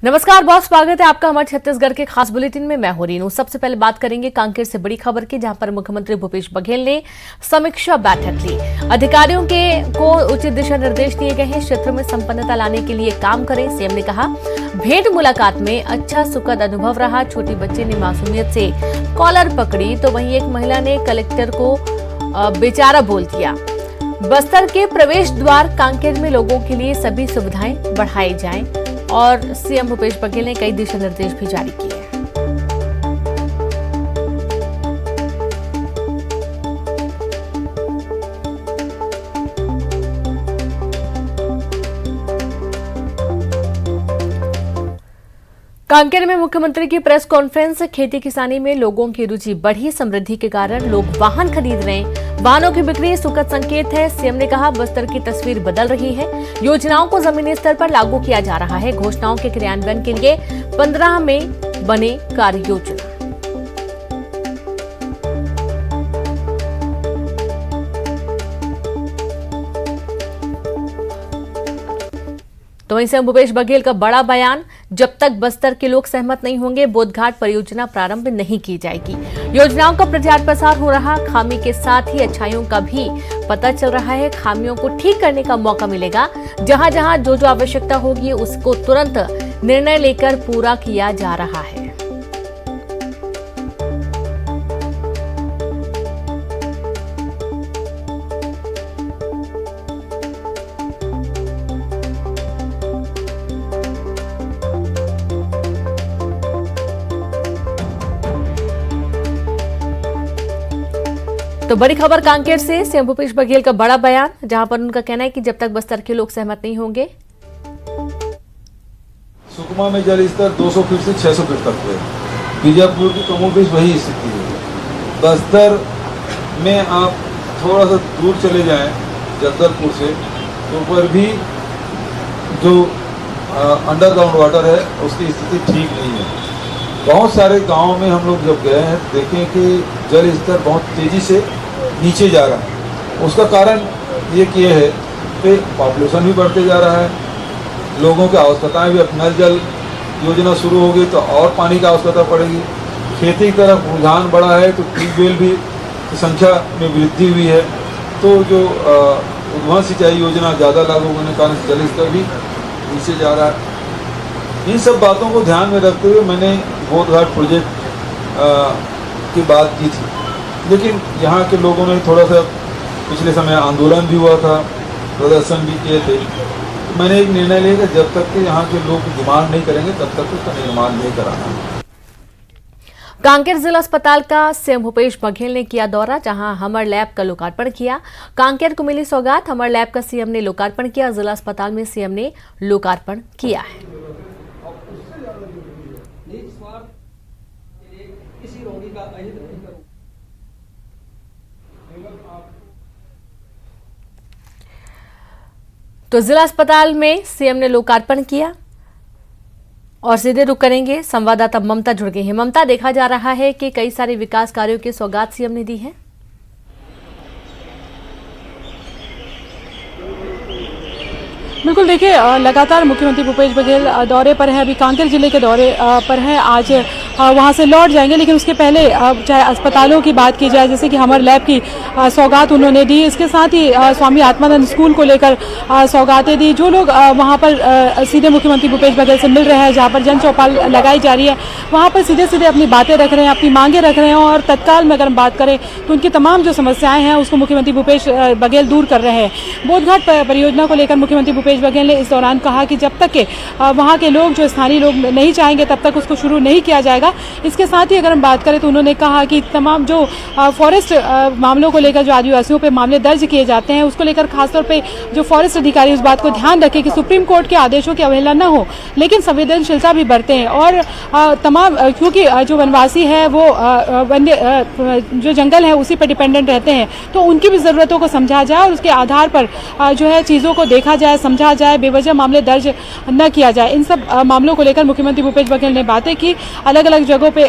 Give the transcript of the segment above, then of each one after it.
नमस्कार बहुत स्वागत है आपका हमारे छत्तीसगढ़ के खास बुलेटिन में। मैं हो रीनू। सबसे पहले बात करेंगे कांकेर से बड़ी खबर की, जहां पर मुख्यमंत्री भूपेश बघेल ने समीक्षा बैठक ली। अधिकारियों को उचित दिशा निर्देश दिए गए हैं। क्षेत्र में संपन्नता लाने के लिए काम करें, सीएम ने कहा। भेंट मुलाकात में अच्छा सुखद अनुभव रहा। छोटी बच्ची ने मासूमियत से कॉलर पकड़ी तो वहीं एक महिला ने कलेक्टर को बेचारा बोल दिया। बस्तर के प्रवेश द्वार कांकेर में लोगों के लिए सभी सुविधाएं बढ़ाई जाएं और सीएम भूपेश बघेल ने कई दिशा निर्देश भी जारी किए हैं। कांकेर में मुख्यमंत्री की प्रेस कॉन्फ्रेंस। खेती किसानी में लोगों की रुचि बढ़ी। समृद्धि के कारण लोग वाहन खरीद रहे हैं। वाहनों की बिक्री सुखद संकेत है। सीएम ने कहा बस्तर की तस्वीर बदल रही है। योजनाओं को जमीनी स्तर पर लागू किया जा रहा है। घोषणाओं के क्रियान्वयन के लिए 15 में बने कार्य योजना। तो वहीं से भूपेश बघेल का बड़ा बयान। जब तक बस्तर के लोग सहमत नहीं होंगे, बोधघाट परियोजना प्रारंभ नहीं की जाएगी। योजनाओं का प्रचार प्रसार हो रहा। खामी के साथ ही अच्छाइयों का भी पता चल रहा है। खामियों को ठीक करने का मौका मिलेगा। जहां जहां जो आवश्यकता होगी उसको तुरंत निर्णय लेकर पूरा किया जा रहा है। तो बड़ी खबर कांकेर से सीएम भूपेश बघेल का बड़ा बयान, जहां पर उनका कहना है कि जब तक बस्तर के लोग सहमत नहीं होंगे। सुकमा में जल स्तर 200 फीट से 600 फीट तक है। बीजापुर की कमोबेश वही स्थिति है। बस्तर में आप थोड़ा सा दूर चले जाएं जगदलपुर से, तो ऊपर भी जो अंडरग्राउंड वाटर है उसकी स्थिति ठीक नहीं है। बहुत सारे गांवों में हम लोग जब गए हैं देखें कि जल स्तर बहुत तेजी से नीचे जा रहा है। उसका कारण ये किए है कि पॉपुलेशन भी बढ़ते जा रहा है। लोगों की आवश्यकताएं भी, अब नल जल योजना शुरू होगी तो और पानी की आवश्यकता पड़ेगी। खेती की तरफ रुझान बढ़ा है तो ट्यूबवेल भी संख्या में वृद्धि हुई है। तो जो उद्वहन सिंचाई योजना ज़्यादा लागू होने के कारण जल स्तर भी नीचे जा रहा है। इन सब बातों को ध्यान में रखते हुए मैंने बोधघाट प्रोजेक्ट की बात की थी, लेकिन यहाँ के लोगों ने थोड़ा सा पिछले समय आंदोलन भी हुआ था, प्रदर्शन भी किए थे। मैंने एक निर्णय लिया कि जब तक कि यहाँ के लोग डिमांड नहीं करेंगे तब तक उसका निर्माण नहीं कराना। कांकेर जिला अस्पताल का सीएम भूपेश बघेल ने किया दौरा, जहां हमर लैब का लोकार्पण किया। कांकेर को मिली सौगात। हमर लैब का सीएम ने लोकार्पण किया। जिला अस्पताल में सीएम ने लोकार्पण किया है। तो जिला अस्पताल में सीएम ने लोकार्पण किया और सीधे रुक करेंगे। संवाददाता ममता जुड़ गई है। ममता, देखा जा रहा है कि कई सारे विकास कार्यों की सौगात सीएम ने दी है। बिल्कुल, देखिए लगातार मुख्यमंत्री भूपेश बघेल दौरे पर हैं। अभी कांकेर जिले के दौरे पर हैं। आज वहां से लौट जाएंगे, लेकिन उसके पहले चाहे अस्पतालों की बात की जाए, जैसे कि हमर लैब की सौगात उन्होंने दी। इसके साथ ही स्वामी आत्मानंद स्कूल को लेकर सौगातें दी। जो लोग वहां पर सीधे मुख्यमंत्री भूपेश बघेल से मिल रहे हैं, जहां पर जन चौपाल लगाई जा रही है, वहां पर सीधे सीधे अपनी बातें रख रहे हैं, अपनी मांगे रख रहे हैं। और तत्काल में अगर हम बात करें तो उनकी तमाम जो समस्याएं हैं उसको मुख्यमंत्री भूपेश बघेल दूर कर रहे हैं। बोधघाट परियोजना को लेकर मुख्यमंत्री भूपेश बघेल ने इस दौरान कहा कि जब तक के वहां के लोग, जो स्थानीय लोग नहीं चाहेंगे, तब तक उसको शुरू नहीं किया जाएगा। इसके साथ ही अगर हम बात करें तो उन्होंने कहा कि तमाम जो फॉरेस्ट मामलों को लेकर जो आदिवासियों पे मामले दर्ज किए जाते हैं, उसको लेकर खासतौर पे जो फॉरेस्ट अधिकारी उस बात को ध्यान रखें कि सुप्रीम कोर्ट के आदेशों की अवहेलना न हो, लेकिन संवेदनशीलता भी बरतें। और तमाम, क्योंकि जो वनवासी है वो जो जंगल है उसी पर डिपेंडेंट रहते हैं, तो उनकी भी ज़रूरतों को समझा जाए और उसके आधार पर जो है चीज़ों को देखा जाए, समझा जाए, बेवजह मामले दर्ज न किया जाए। इन सब मामलों को लेकर मुख्यमंत्री भूपेश बघेल ने बातें की। अलग अलग अलग जगहों पे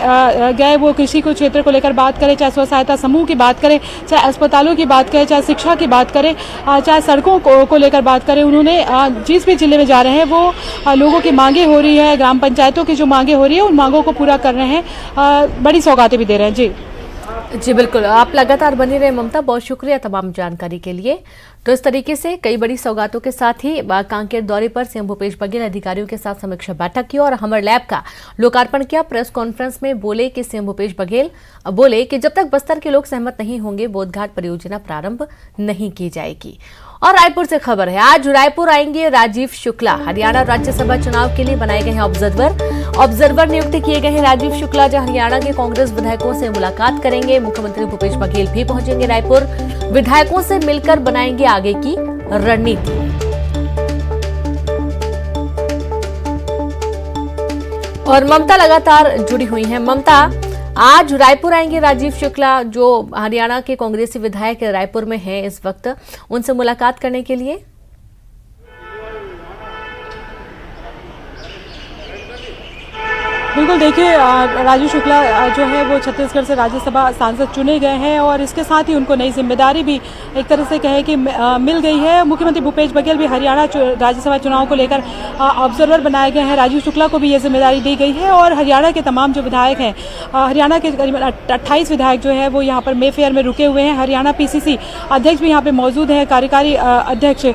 गए, वो कृषि को क्षेत्र को लेकर बात करें, चाहे स्व सहायता समूह की बात करें, चाहे अस्पतालों की बात करें, चाहे शिक्षा की बात करें, चाहे सड़कों को लेकर बात करें। उन्होंने जिस भी जिले में जा रहे हैं वो लोगों की मांगे हो रही है, ग्राम पंचायतों की जो मांगे हो रही है उन मांगों को पूरा कर रहे हैं, बड़ी सौगातें भी दे रहे हैं। जी बिल्कुल, आप लगातार बनी रहे ममता, बहुत शुक्रिया तमाम जानकारी के लिए। तो इस तरीके से कई बड़ी सौगातों के साथ ही कांकेर दौरे पर सीएम भूपेश बघेल अधिकारियों के साथ समीक्षा बैठक की और हमर लैब का लोकार्पण किया। प्रेस कॉन्फ्रेंस में बोले कि सीएम भूपेश बघेल बोले कि जब तक बस्तर के लोग सहमत नहीं होंगे बोधघाट परियोजना प्रारंभ नहीं की जाएगी। और रायपुर से खबर है, आज रायपुर आएंगे राजीव शुक्ला। हरियाणा राज्यसभा चुनाव के लिए बनाए गए हैं ऑब्जर्वर नियुक्त किए गए हैं राजीव शुक्ला, जो हरियाणा के कांग्रेस विधायकों से मुलाकात करेंगे। मुख्यमंत्री भूपेश बघेल भी पहुंचेंगे रायपुर, विधायकों से मिलकर बनाएंगे आगे की रणनीति। और ममता लगातार जुड़ी हुई हैं। ममता, आज रायपुर आएंगे राजीव शुक्ला, जो हरियाणा के कांग्रेसी विधायक रायपुर में हैं इस वक्त, उनसे मुलाकात करने के लिए। बिल्कुल, देखिए राजीव शुक्ला जो है वो छत्तीसगढ़ से राज्यसभा सांसद चुने गए हैं और इसके साथ ही उनको नई जिम्मेदारी भी एक तरह से कहे कि मिल गई है। मुख्यमंत्री भूपेश बघेल भी हरियाणा राज्यसभा चुनाव को लेकर ऑब्जर्वर बनाए गए हैं। राजीव शुक्ला को भी ये जिम्मेदारी दी गई है और हरियाणा के तमाम जो विधायक हैं, हरियाणा के करीबन 28 विधायक जो है वो यहाँ पर मेफेयर में रुके हुए हैं। हरियाणा PCC अध्यक्ष भी यहाँ पर मौजूद हैं, कार्यकारी अध्यक्ष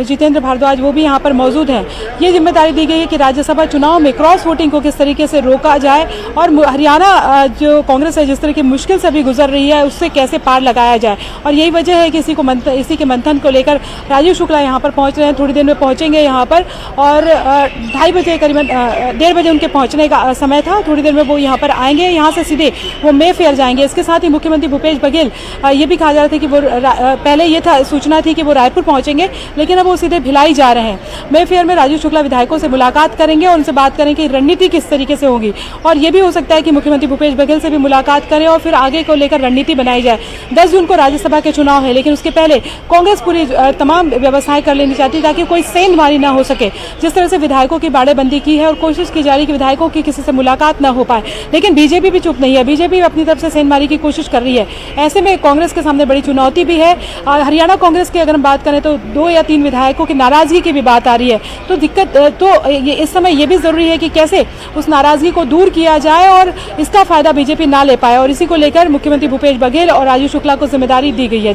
जितेंद्र भारद्वाज वो भी यहाँ पर मौजूद हैं। ये जिम्मेदारी दी गई है कि राज्यसभा चुनाव में क्रॉस वोटिंग को किस तरीके से रोका जाए और हरियाणा जो कांग्रेस है जिस तरह की मुश्किल से अभी गुजर रही है उससे कैसे पार लगाया जाए। और यही वजह है कि इसी के मंथन को लेकर राजीव शुक्ला यहाँ पर पहुंच रहे हैं। थोड़ी देर में पहुंचेंगे यहाँ पर और 2:30 बजे करीबन 1:30 बजे उनके पहुंचने का समय था। थोड़ी देर में वो यहाँ पर आएंगे, यहाँ से सीधे वो मेफेयर जाएंगे। इसके साथ ही मुख्यमंत्री भूपेश बघेल ये भी कहा जा रहा था कि वो पहले ये था सूचना थी कि वो रायपुर पहुंचेंगे, लेकिन अब वो सीधे भिलाई जा रहे हैं। मेफेयर में राजीव शुक्ला विधायकों से मुलाकात करेंगे और उनसे बात करेंगे कि रणनीति किस तरीके से होगी और ये भी हो सकता है कि मुख्यमंत्री भूपेश बघेल से भी मुलाकात करें और फिर आगे को लेकर रणनीति बनाई जाए। 10 जून को राज्यसभा के चुनाव है, लेकिन उसके पहले कांग्रेस पूरी तमाम व्यवस्थाएं कर लेनी चाहती ताकि कोई सेंधमारी ना हो सके। जिस तरह से विधायकों की बाड़ेबंदी की है और कोशिश की जा रही कि विधायकों की किसी से मुलाकात ना हो पाए, लेकिन बीजेपी भी चुप नहीं है। बीजेपी अपनी तरफ से सेंधमारी की कोशिश कर रही है। ऐसे में कांग्रेस के सामने बड़ी चुनौती भी है। हरियाणा कांग्रेस की अगर हम बात करें तो 2 या 3 विधायकों की नाराजगी की भी बात आ रही है। तो दिक्कत तो इस समय ये भी जरूरी है कि कैसे उस नाराजगी को दूर किया जाए और इसका फायदा बीजेपी ना ले पाए, और इसी को लेकर मुख्यमंत्री भूपेश बघेल और राजीव शुक्ला को जिम्मेदारी दी गई है।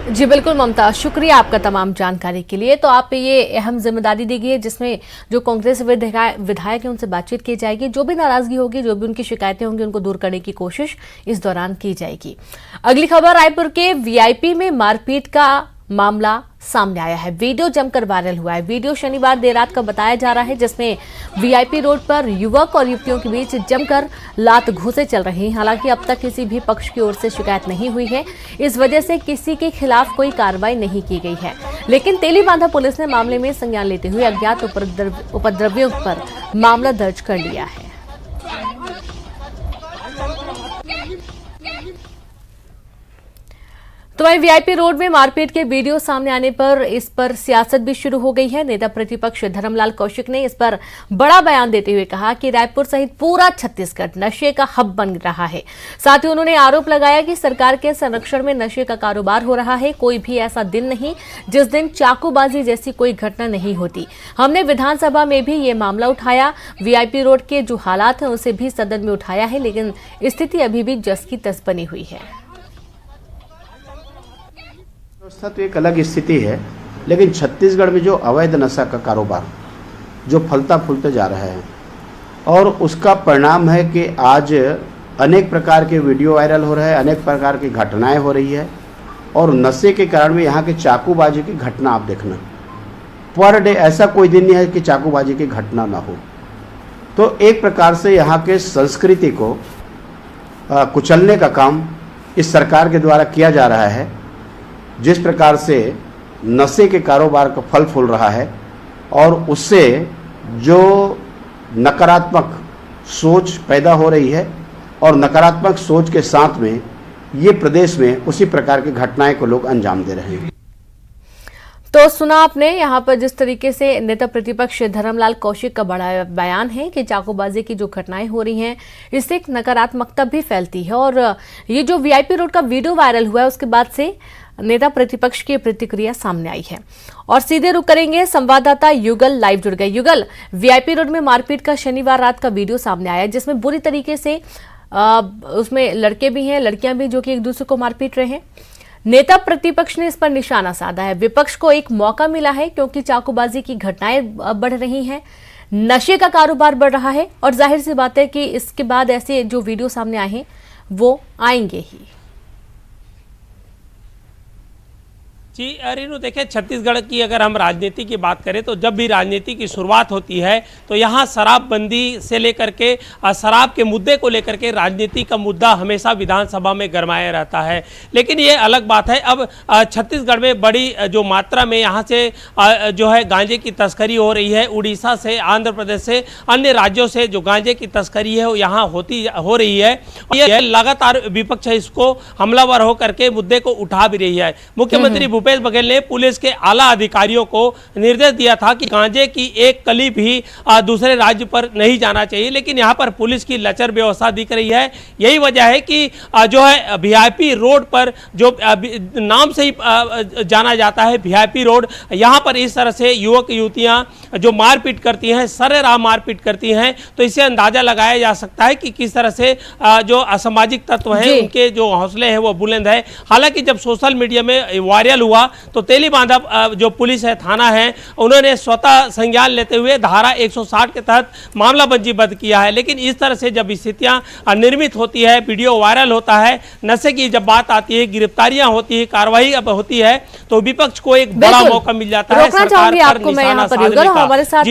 जी बिल्कुल ममता, शुक्रिया आपका तमाम जानकारी के लिए। तो आप पे ये अहम जिम्मेदारी दी गई है जिसमें जो कांग्रेस विधायक हैं उनसे बातचीत की जाएगी, जो भी नाराजगी होगी, जो भी उनकी शिकायतें होंगी उनको दूर करने की कोशिश इस दौरान की जाएगी। अगली खबर, रायपुर के VIP में मारपीट का मामला सामने आया है। वीडियो जमकर वायरल हुआ है। वीडियो शनिवार देर रात का बताया जा रहा है जिसमें VIP रोड पर युवक और युवतियों के बीच जमकर लात घूंसे चल रही हैं। हालांकि अब तक किसी भी पक्ष की ओर से शिकायत नहीं हुई है, इस वजह से किसी के खिलाफ कोई कार्रवाई नहीं की गई है। लेकिन तेलीबांधा पुलिस ने मामले में संज्ञान लेते हुए अज्ञात उपद्रवियों पर मामला दर्ज कर लिया है। तो वहीं VIP रोड में मारपीट के वीडियो सामने आने पर इस पर सियासत भी शुरू हो गई है। नेता प्रतिपक्ष धर्मलाल कौशिक ने इस पर बड़ा बयान देते हुए कहा कि रायपुर सहित पूरा छत्तीसगढ़ नशे का हब बन रहा है। साथ ही उन्होंने आरोप लगाया कि सरकार के संरक्षण में नशे का कारोबार हो रहा है। कोई भी ऐसा दिन नहीं जिस दिन चाकूबाजी जैसी कोई घटना नहीं होती। हमने विधानसभा में भी ये मामला उठाया। VIP रोड के जो हालात हैं उसे भी सदन में उठाया है, लेकिन स्थिति अभी भी जस की तस बनी हुई है। व्यवस्था तो एक अलग स्थिति है, लेकिन छत्तीसगढ़ में जो अवैध नशा का कारोबार जो फलता फूलते जा रहा है और उसका परिणाम है कि आज अनेक प्रकार के वीडियो वायरल हो रहे हैं, अनेक प्रकार की घटनाएं हो रही है और नशे के कारण में यहाँ के चाकूबाजी की घटना आप देखना पर डे, ऐसा कोई दिन नहीं है कि चाकूबाजी की घटना ना हो। तो एक प्रकार से यहाँ के संस्कृति को कुचलने का काम इस सरकार के द्वारा किया जा रहा है। जिस प्रकार से नशे के कारोबार का फल फूल रहा है और उससे जो नकारात्मक सोच पैदा हो रही है और नकारात्मक सोच के साथ में ये प्रदेश में उसी प्रकार की घटनाएं को लोग अंजाम दे रहे हैं। तो सुना आपने यहाँ पर जिस तरीके से नेता प्रतिपक्ष धर्मलाल कौशिक का बड़ा बयान है कि चाकूबाजी की जो घटनाएं हो रही हैं इससे एक नकारात्मकता भी फैलती है। और ये जो वीआईपी रोड का वीडियो वायरल हुआ है उसके बाद से नेता प्रतिपक्ष की प्रतिक्रिया सामने आई है। और सीधे रुक करेंगे, संवाददाता युगल लाइव जुड़ गए। युगल, वीआईपी रोड में मारपीट का शनिवार रात का वीडियो सामने आया जिसमें बुरी तरीके से उसमें लड़के भी हैं, लड़कियां भी, जो कि एक दूसरे को मारपीट रहे हैं। नेता प्रतिपक्ष ने इस पर निशाना साधा है। विपक्ष को एक मौका मिला है क्योंकि चाकूबाजी की घटनाएं बढ़ रही हैं, नशे का कारोबार बढ़ रहा है और जाहिर सी बात है कि इसके बाद ऐसे जो वीडियो सामने आए हैं वो आएंगे ही। जी रेनू, देखें, छत्तीसगढ़ की अगर हम राजनीति की बात करें तो जब भी राजनीति की शुरुआत होती है तो यहाँ शराबबंदी से लेकर के शराब के मुद्दे को लेकर के राजनीति का मुद्दा हमेशा विधानसभा में गरमाया रहता है। लेकिन ये अलग बात है, अब छत्तीसगढ़ में बड़ी जो मात्रा में यहाँ से जो है गांजे की तस्करी हो रही है। उड़ीसा से, आंध्र प्रदेश से, अन्य राज्यों से जो गांजे की तस्करी है वो यहाँ हो रही है। ये लगातार विपक्ष इसको हमलावर होकर के मुद्दे को उठा भी रही है। मुख्यमंत्री भूपेश बघेल ने पुलिस के आला अधिकारियों को निर्देश दिया था कि गांजे की एक कली भी दूसरे राज्य पर नहीं जाना चाहिए, लेकिन यहां पर पुलिस की लचर व्यवस्था दिख रही है। यही वजह है कि जो है वीआईपी रोड पर, जो नाम से ही जाना जाता है वीआईपी रोड, यहां पर इस तरह से युवक युवतियां जो मारपीट करती हैं, सरेराह मारपीट करती हैं, तो इससे अंदाजा लगाया जा सकता है कि किस तरह से जो असामाजिक तत्व हैं उनके जो हौसले हैं वो बुलंद है। हालांकि जब सोशल मीडिया में वायरल हुआ तो तेलीबांधा जो पुलिस है, थाना है, उन्होंने स्वतः संज्ञान लेते हुए धारा 160 के तहत मामला पंजीबद्ध किया है। लेकिन इस तरह से जब स्थितियां निर्मित होती है, वीडियो वायरल होता है, नशे की जब बात आती है, गिरफ्तारियां होती है, कार्रवाई अब होती है, तो विपक्ष को एक बड़ा मौका मिल जाता है सरकार पर निशाना साधने का। हमारे साथ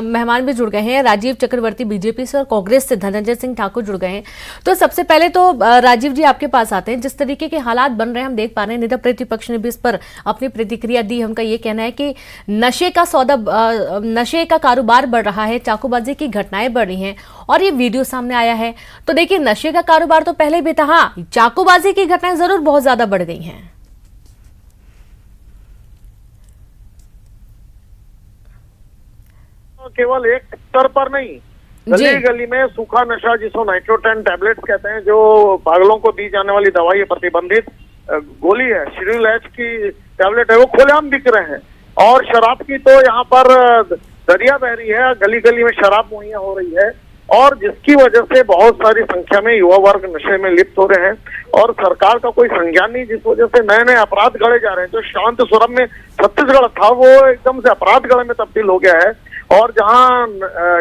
मेहमान भी जुड़ गए हैं, राजीव चक्रवर्ती बीजेपी से और कांग्रेस से धनंजय सिंह ठाकुर जुड़ गए हैं। तो सबसे पहले तो राजीव जी आपके पास आते हैं। जिस तरीके के हालात बन रहे हैं हम देख पा रहे हैं, नेता प्रतिपक्ष ने भी इस पर अपनी प्रतिक्रिया दी। उनका ये कहना है कि नशे का कारोबार बढ़ रहा है, चाकूबाजी की घटनाएं बढ़ रही हैं और ये वीडियो सामने आया है। तो देखिए, नशे का कारोबार तो पहले भी था, हाँ, चाकूबाजी की घटनाएं जरूर बहुत ज्यादा बढ़ गई हैं। केवल एक स्तर पर नहीं, गली गली में सूखा नशा, जिसको नाइट्रोटेन टैबलेट्स कहते हैं, जो पागलों को दी जाने वाली दवाई है, प्रतिबंधित गोली है, शेड्यूल एच की टैबलेट है, वो खुलेआम बिक रहे हैं। और शराब की तो यहाँ पर दरिया बह रही है, गली गली में शराब मुहैया हो रही है, और जिसकी वजह से बहुत सारी संख्या में युवा वर्ग नशे में लिप्त हो रहे हैं और सरकार का कोई संज्ञान नहीं, जिस वजह से नए नए अपराध गढ़े जा रहे हैं। जो शांत सुरम में छत्तीसगढ़ था वो एकदम से अपराध गढ़े में तब्दील हो गया है, और जहाँ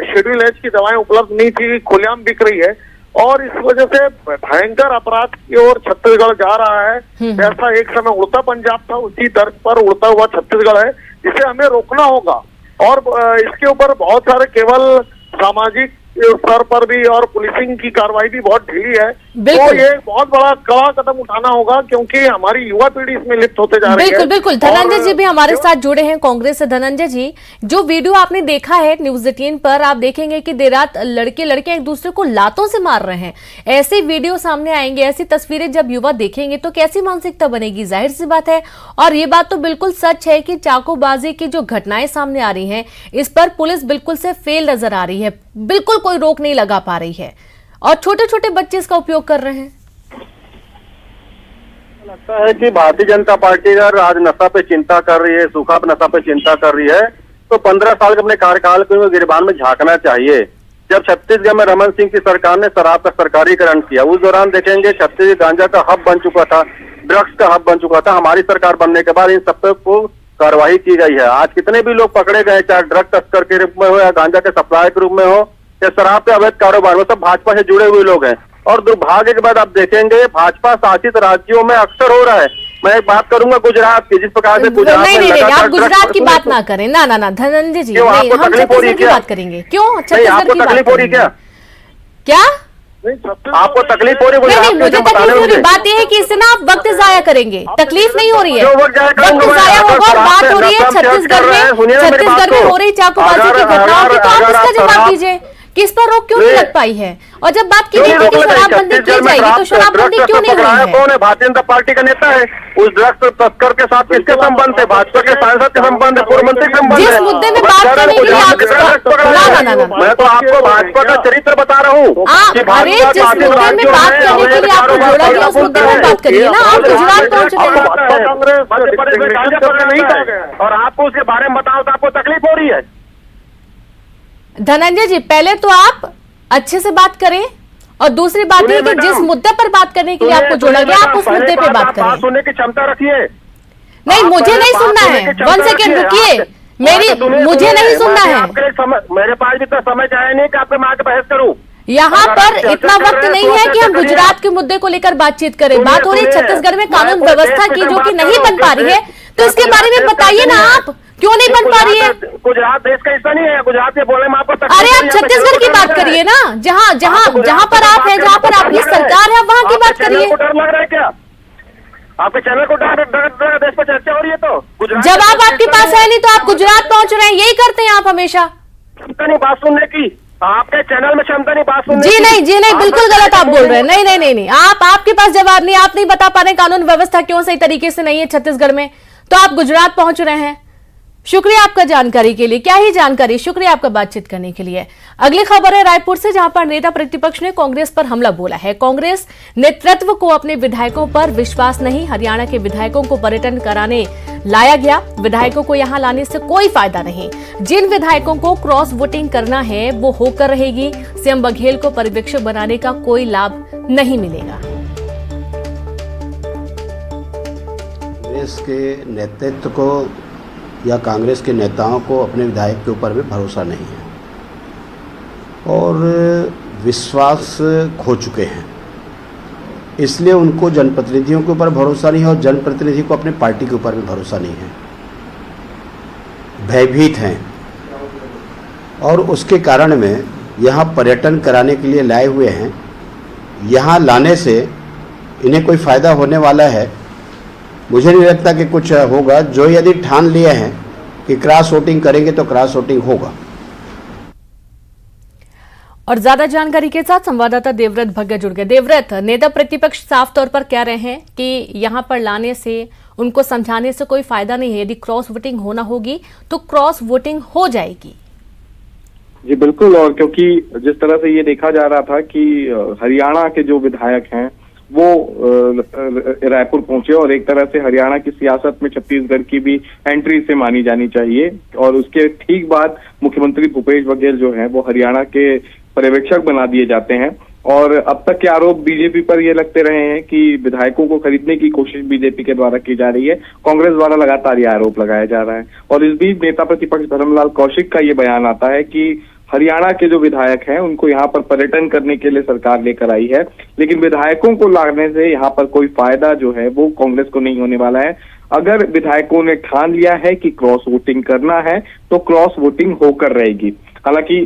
शेड्यूल एच की दवाएं उपलब्ध नहीं थी, खुलेआम बिक रही है, और इस वजह से भयंकर अपराध की ओर छत्तीसगढ़ जा रहा है। ऐसा एक समय उड़ता पंजाब था, उसी तर्क पर उड़ता हुआ छत्तीसगढ़ है, जिसे हमें रोकना होगा। और इसके ऊपर बहुत सारे केवल सामाजिक स्तर पर भी और पुलिसिंग की कार्रवाई भी बहुत ढीली है, तो ये बहुत बड़ा कड़ा कदम उठाना होगा, क्योंकि हमारी युवा पीढ़ी इसमें लिप्त होते जा रही है। बिल्कुल बिल्कुल। धनंजय जी भी हमारे साथ जुड़े हैं कांग्रेस से। धनंजय जी, जो वीडियो आपने देखा है न्यूज़ 18 पर, आप देखेंगे कि देर रात लड़के एक दूसरे को लातों से मार रहे हैं। ऐसे वीडियो सामने आएंगे, ऐसी तस्वीरें जब युवा देखेंगे तो कैसी मानसिकता बनेगी, जाहिर सी बात है। और ये बात तो बिल्कुल सच है कि चाकूबाजी की जो घटनाएं सामने आ रही हैं, इस पर पुलिस बिल्कुल से फेल नजर आ रही है, बिल्कुल कोई रोक नहीं लगा पा रही है, और छोटे छोटे बच्चे इसका उपयोग कर रहे हैं। लगता है कि भारतीय जनता पार्टी अगर आज नशा पे चिंता कर रही है, सूखा नशा पे चिंता कर रही है, तो 15 साल के अपने कार्यकाल को गिरबान में झांकना चाहिए। जब छत्तीसगढ़ में रमन सिंह की सरकार ने शराब का सरकारीकरण किया, उस दौरान देखेंगे छत्तीसगढ़ गांजा का हब बन चुका था, ड्रग्स का हब बन चुका था। हमारी सरकार बनने के बाद इन सब पे को कार्रवाई की गई है। आज कितने भी लोग पकड़े गए, चाहे ड्रग तस्कर के रूप में हो या गांजा के सप्लाई के रूप में हो या शराब के अवैध कारोबार, वो सब भाजपा से जुड़े हुए लोग हैं। और दुर्भाग्य के बाद आप देखेंगे भाजपा शासित राज्यों में अक्सर हो रहा है। मैं एक बात करूंगा गुजरात की, जिस प्रकार से गुजरात नहीं, आप गुजरात की बात ना करें, ना धनंजय जी, हम छत्तीसगढ़ की बात करेंगे। क्यों आपको तकलीफ हो रही क्या? आपको तकलीफ हो रही है? मुझे तकलीफ हो रही, बात यह है कि इससे ना आप वक्त जाया करेंगे, तकलीफ नहीं हो रही है, वक्त जाया होगा। और बात हो रही है छत्तीसगढ़ में हो रही चाकूबाजी की घटनाओं की, तो आप इसका जवाब दीजिए कि इस पर रोक क्यों नहीं लग पाई है? और जब बात की गई थी कि शराबबंदी की जाएगी तो शराबबंदी क्यों नहीं हुई है? कौन है? भारतीय जनता पार्टी का नेता है। उस ड्रग्स तस्कर के साथ किसके संबंध है? भाजपा के सांसद के संबंध है, पूर्व मंत्री के संबंध है। जिस मुद्दे में बात करने के लिए आप ना मैं तो आपको भाजपा का चरित्र बता रहा हूँ। अरे जिस मुद्दे में बात करने के लिए आपको जोड़ा गया उस मुद्दे में बात करिए ना। आप गुजरात पहुंच रहे हैं, कांग्रेस मध्य प्रदेश में नहीं कहा गया और आपको उसके बारे में बताओ तो आपको तकलीफ हो रही है। धनंजय जी पहले तो आप अच्छे से बात करें और दूसरी बात है कि जिस मुद्दे पर बात करने के लिए आपको जोड़ा गया आप उस मुद्दे पे बात करें। सुनने की क्षमता रखिए। नहीं मुझे नहीं सुनना है, 1 सेकेंड रुकिए, मुझे नहीं सुनना है। मेरे पास भी तो समय चाहे नहीं कि आपके माँ के बहस करूं। यहाँ पर इतना वक्त नहीं है कि हम गुजरात के मुद्दे को लेकर बातचीत करें। बात हो रही है छत्तीसगढ़ में कानून व्यवस्था की जो कि नहीं बन पा रही है, तो इसके बारे में बताइए ना आप क्यों नहीं बन पा रही है? गुजरात देश का हिस्सा नहीं है। गुजरात के बोले में आपको अरे आप छत्तीसगढ़ की बात करिए ना, जहाँ पर आप हैं, जहाँ पर आपकी सरकार है, वहाँ की बात करिए। डर लग रहा है क्या आपके चैनल को? डर देश पर चर्चा हो रही है तो जब आपके पास है नहीं तो आप गुजरात पहुंच रहे हैं, यही करते हैं आप हमेशा। क्षमता नहीं बात सुनने की, आपके चैनल में क्षमता नहीं बात सुनने जी नहीं, बिल्कुल गलत आप बोल रहे हैं। नहीं, आपके पास जवाब नहीं, आप नहीं बता पा रहे कानून व्यवस्था क्यों सही तरीके से नहीं है छत्तीसगढ़ में, तो आप गुजरात पहुंच रहे हैं। शुक्रिया आपका जानकारी के लिए, क्या ही जानकारी, शुक्रिया आपका बातचीत करने के लिए। अगली खबर है रायपुर से, जहां पर नेता प्रतिपक्ष ने कांग्रेस पर हमला बोला है। कांग्रेस नेतृत्व को अपने विधायकों पर विश्वास नहीं, हरियाणा के विधायकों को पर्यटन कराने लाया गया, विधायकों को यहां लाने से कोई फायदा नहीं, जिन विधायकों को क्रॉस वोटिंग करना है वो होकर रहेगी, सीएम बघेल को पर्यवेक्षक बनाने का कोई लाभ नहीं मिलेगा। कांग्रेस के नेतृत्व को या कांग्रेस के नेताओं को अपने विधायक के ऊपर में भरोसा नहीं है और विश्वास खो चुके हैं, इसलिए उनको जनप्रतिनिधियों के ऊपर भरोसा नहीं है और जनप्रतिनिधि को अपने पार्टी के ऊपर भी भरोसा नहीं है, भयभीत हैं और उसके कारण में यहाँ पर्यटन कराने के लिए लाए हुए हैं। यहाँ लाने से इन्हें कोई फ़ायदा होने वाला है मुझे नहीं लगता कि कुछ होगा। जो यदि ठान लिए हैं कि क्रॉस वोटिंग करेंगे तो क्रॉस वोटिंग होगा। और ज्यादा जानकारी के साथ संवाददाता देवव्रत भगत जुड़ गए। देवव्रत, नेता प्रतिपक्ष साफ तौर पर कह रहे हैं कि यहां पर लाने से, उनको समझाने से कोई फायदा नहीं है, यदि क्रॉस वोटिंग होना होगी तो क्रॉस वोटिंग हो जाएगी। जी बिल्कुल, और क्योंकि जिस तरह से ये देखा जा रहा था कि हरियाणा के जो विधायक हैं वो रायपुर पहुंचे और एक तरह से हरियाणा की सियासत में छत्तीसगढ़ की भी एंट्री से मानी जानी चाहिए, और उसके ठीक बाद मुख्यमंत्री भूपेश बघेल जो है वो हरियाणा के पर्यवेक्षक बना दिए जाते हैं। और अब तक के आरोप बीजेपी पर ये लगते रहे हैं कि विधायकों को खरीदने की कोशिश बीजेपी के द्वारा की जा रही है, कांग्रेस द्वारा लगातार ये आरोप लगाया जा रहा है। और इस बीच नेता प्रतिपक्ष धर्मलाल कौशिक का ये बयान आता है कि हरियाणा के जो विधायक हैं उनको यहाँ पर पर्यटन करने के लिए सरकार लेकर आई है, लेकिन विधायकों को लाने से यहाँ पर कोई फायदा जो है वो कांग्रेस को नहीं होने वाला है। अगर विधायकों ने ठान लिया है कि क्रॉस वोटिंग करना है तो क्रॉस वोटिंग होकर रहेगी। हालांकि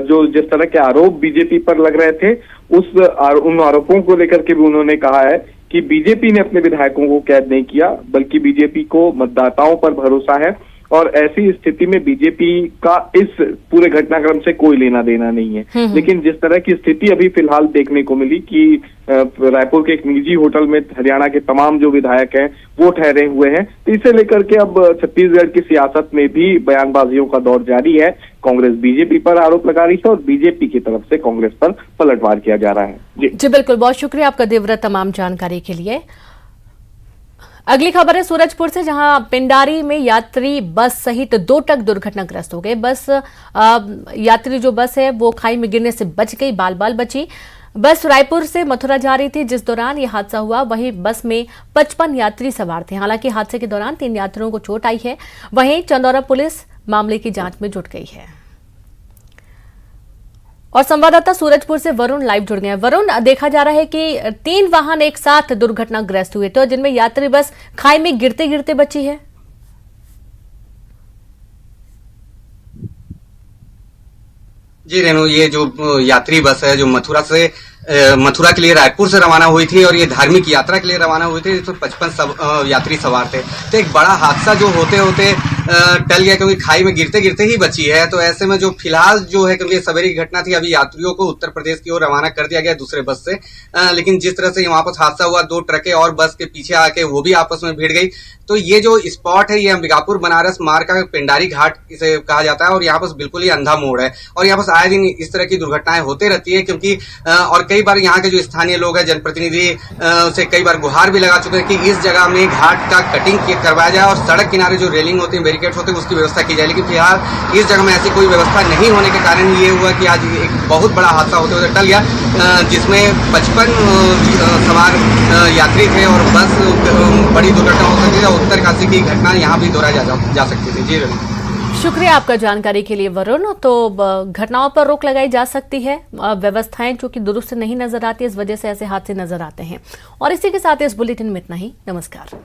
जो जिस तरह के आरोप बीजेपी पर लग रहे थे उन आरोपों को लेकर के भी उन्होंने कहा है कि बीजेपी ने अपने विधायकों को कैद नहीं किया, बल्कि बीजेपी को मतदाताओं पर भरोसा है, और ऐसी स्थिति में बीजेपी का इस पूरे घटनाक्रम से कोई लेना देना नहीं है। लेकिन जिस तरह की स्थिति अभी फिलहाल देखने को मिली कि रायपुर के एक निजी होटल में हरियाणा के तमाम जो विधायक हैं वो ठहरे हुए हैं, तो इसे लेकर के अब छत्तीसगढ़ की सियासत में भी बयानबाजियों का दौर जारी है। कांग्रेस बीजेपी पर आरोप लगा रही है और बीजेपी की तरफ से कांग्रेस पर पलटवार किया जा रहा है। जी बिल्कुल, बहुत शुक्रिया आपका देवव्रत तमाम जानकारी के लिए। अगली खबर है सूरजपुर से, जहां पिंडारी में यात्री बस सहित 2 ट्रक दुर्घटनाग्रस्त हो गए। यात्री जो बस है वो खाई में गिरने से बच गई, बाल बाल बची। बस रायपुर से मथुरा जा रही थी जिस दौरान यह हादसा हुआ। वहीं बस में 55 यात्री सवार थे। हालांकि हादसे के दौरान 3 यात्रियों को चोट आई है। वहीं चंदौरा पुलिस मामले की जांच में जुट गई है। और संवाददाता सूरजपुर से वरुण लाइव जुड़ गए हैं। वरुण, देखा जा रहा है कि 3 वाहन एक साथ दुर्घटनाग्रस्त हुए थे, जिनमें यात्री बस खाई में गिरते गिरते बची है। जी रेणु, ये जो यात्री बस है जो मथुरा के लिए रायपुर से रवाना हुई थी और ये धार्मिक यात्रा के लिए रवाना हुई थी, जिसमें 55 यात्री सवार थे। तो एक बड़ा हादसा जो होते होते टल गया, क्योंकि खाई में गिरते गिरते ही बची है। तो ऐसे में जो फिलहाल जो है, क्योंकि सवेरे की घटना थी, अभी यात्रियों को उत्तर प्रदेश की ओर रवाना कर दिया गया दूसरे बस से, लेकिन जिस तरह से वहां पर हादसा हुआ, 2 ट्रकें और बस के पीछे आके वो भी आपस में भिड़ गई। तो ये जो स्पॉट है, ये अंबिकापुर बनारस मार्ग का पिंडारी घाट इसे कहा जाता है और यहाँ पर बिल्कुल ही अंधा मोड़ है और यहाँ पर आए दिन इस तरह की दुर्घटनाएं होते रहती है, क्योंकि और कई बार यहाँ के जो स्थानीय लोग हैं, जनप्रतिनिधि से कई बार गुहार भी लगा चुके हैं कि इस जगह में घाट का कटिंग करवाया जाए और सड़क किनारे जो रेलिंग होती है, बैरिकेड्स होते हैं, उसकी व्यवस्था की जाए। लेकिन फिलहाल इस जगह में ऐसी कोई व्यवस्था नहीं होने के कारण ये हुआ कि आज एक बहुत बड़ा हादसा होते हुए टल गया, जिसमें 55 सवार यात्री थे और बस बड़ी दुर्घटना हो सकती है। उत्तरकाशी की घटना यहाँ भी दोहराई जा सकती थी। जी शुक्रिया आपका जानकारी के लिए वरुण। तो घटनाओं पर रोक लगाई जा सकती है, व्यवस्थाएं जो कि दुरुस्त नहीं नजर आती, इस वजह से ऐसे हादसे नजर आते हैं। और इसी के साथ इस बुलेटिन में इतना ही। नमस्कार।